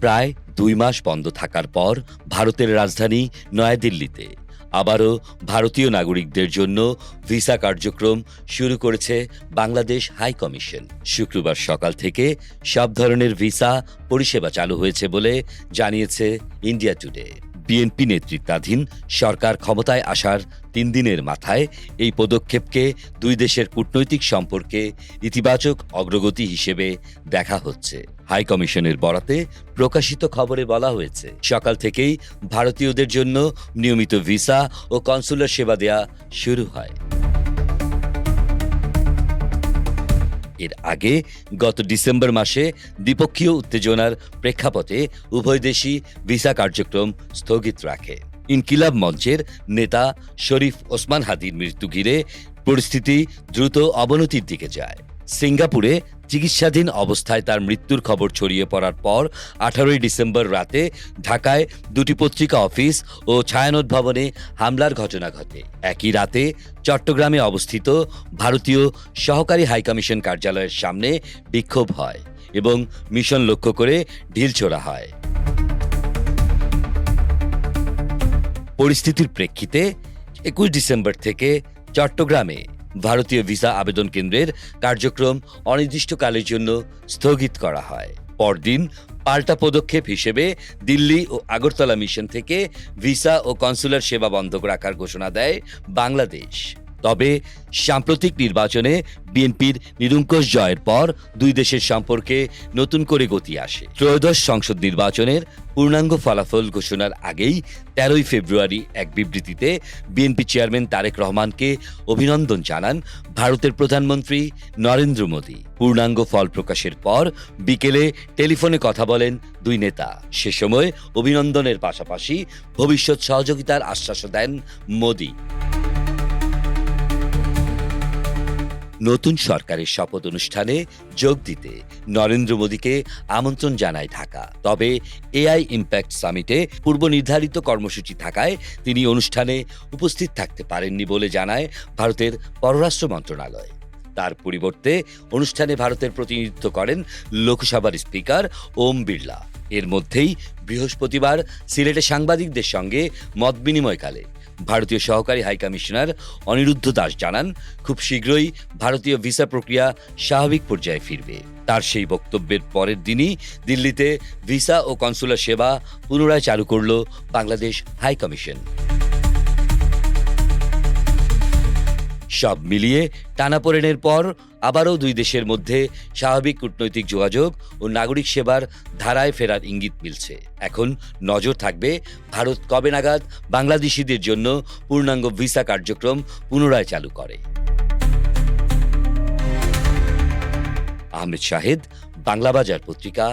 প্রায় 2 মাস বন্ধ থাকার পর ভারতের রাজধানী নয়াদিল্লিতে আবারও ভারতীয় নাগরিকদের জন্য ভিসা কার্যক্রম শুরু করেছে বাংলাদেশ হাই কমিশন। শুক্রবার সকাল থেকে সব ধরনের ভিসা পরিষেবা চালু হয়েছে বলে জানিয়েছে ইন্ডিয়া টুডে। বিএনপি নেতৃত্বাধীন সরকার ক্ষমতায় আসার 3 দিনের মাথায় এই পদক্ষেপকে দুই দেশের কূটনৈতিক সম্পর্কে ইতিবাচক অগ্রগতি হিসেবে দেখা হচ্ছে। হাই কমিশনের বরাতে প্রকাশিত খবরে বলা হয়েছে, সকাল থেকেই ভারতীয়দের জন্য নিয়মিত ভিসা ও কনসুলার সেবা দেয়া শুরু হয়। এর আগে গত ডিসেম্বর মাসে দ্বিপক্ষীয় উত্তেজনার প্রেক্ষাপটে উভয় দেশই ভিসা কার্যক্রম স্থগিত রাখে। ইনকিলাব মঞ্চের নেতা শরীফ ওসমান হাদির মৃত্যু ঘিরে পরিস্থিতি দ্রুত অবনতির দিকে যায়। সিঙ্গাপুরে চিকিৎসাধীন অবস্থায় তার মৃত্যুর খবর ছড়িয়ে পড়ার পর 18 ডিসেম্বর রাতে ঢাকায় 2টি পত্রিকা অফিস ও ছায়ানট ভবনে হামলার ঘটনা ঘটে। একই রাতে চট্টগ্রামে অবস্থিত ভারতীয় সহকারী হাইকমিশন কার্যালয়ের সামনে বিক্ষোভ হয় এবং মিশন লক্ষ্য করে ঢিল ছোড়া হয়। পরিস্থিতির প্রেক্ষিতে 21 ডিসেম্বর থেকে চট্টগ্রামে ভারতীয় ভিসা আবেদন কেন্দ্রের কার্যক্রম অনির্দিষ্টকালের জন্য স্থগিত করা হয়। পরদিন পাল্টা পদক্ষেপ হিসেবে দিল্লি ও আগরতলা মিশন থেকে ভিসা ও কনসুলার সেবা বন্ধ রাখার ঘোষণা দেয় বাংলাদেশ। তবে সাম্প্রতিক নির্বাচনে বিএনপির নিরঙ্কুশ জয়ের পর দুই দেশের সম্পর্কে নতুন করে গতি আসে। ত্রয়োদশ সংসদ নির্বাচনের পূর্ণাঙ্গ ফলাফল ঘোষণার আগেই 13 ফেব্রুয়ারি এক বিবৃতিতে বিএনপি চেয়ারম্যান তারেক রহমানকে অভিনন্দন জানান ভারতের প্রধানমন্ত্রী নরেন্দ্র মোদী। পূর্ণাঙ্গ ফল প্রকাশের পর বিকেলে টেলিফোনে কথা বলেন দুই নেতা। সে সময় অভিনন্দনের পাশাপাশি ভবিষ্যৎ সহযোগিতার আশ্বাসও দেন মোদী। নতুন সরকারের শপথ অনুষ্ঠানে যোগ দিতে নরেন্দ্র মোদীকে আমন্ত্রণ জানায় ঢাকা। তবে এআই ইম্প্যাক্ট সামিটে পূর্ব নির্ধারিত কর্মসূচি থাকায় তিনি অনুষ্ঠানে উপস্থিত থাকতে পারেননি বলে জানায় ভারতের পররাষ্ট্র মন্ত্রণালয়। তার পরিবর্তে অনুষ্ঠানে ভারতের প্রতিনিধিত্ব করেন লোকসভার স্পিকার ওম বিড়লা। এর মধ্যেই বৃহস্পতিবার সিলেটে সাংবাদিকদের সঙ্গে মত বিনিময়কালে ভারতীয় সহকারী হাইকমিশনার অনিরুদ্ধ দাস জানান, খুব শীঘ্রই ভারতীয় ভিসা প্রক্রিয়া স্বাভাবিক পর্যায়ে ফিরবে। তার সেই বক্তব্যের পরের দিনই দিল্লিতে ভিসা ও কনসুলার সেবা পুনরায় চালু করল বাংলাদেশ হাইকমিশন। সব মিলিয়ে টানাপোড়েনের পর আবারও দুই দেশের মধ্যে স্বাভাবিক কূটনৈতিক যোগাযোগ ও নাগরিক সেবার ধারায় ফেরার ইঙ্গিত মিলছে। এখন নজর থাকবে ভারত কবে নাগাদ বাংলাদেশিদের জন্য পূর্ণাঙ্গ ভিসা কার্যক্রম পুনরায় চালু করে। আহমেদ শাহেদ, বাংলা বাজার পত্রিকা।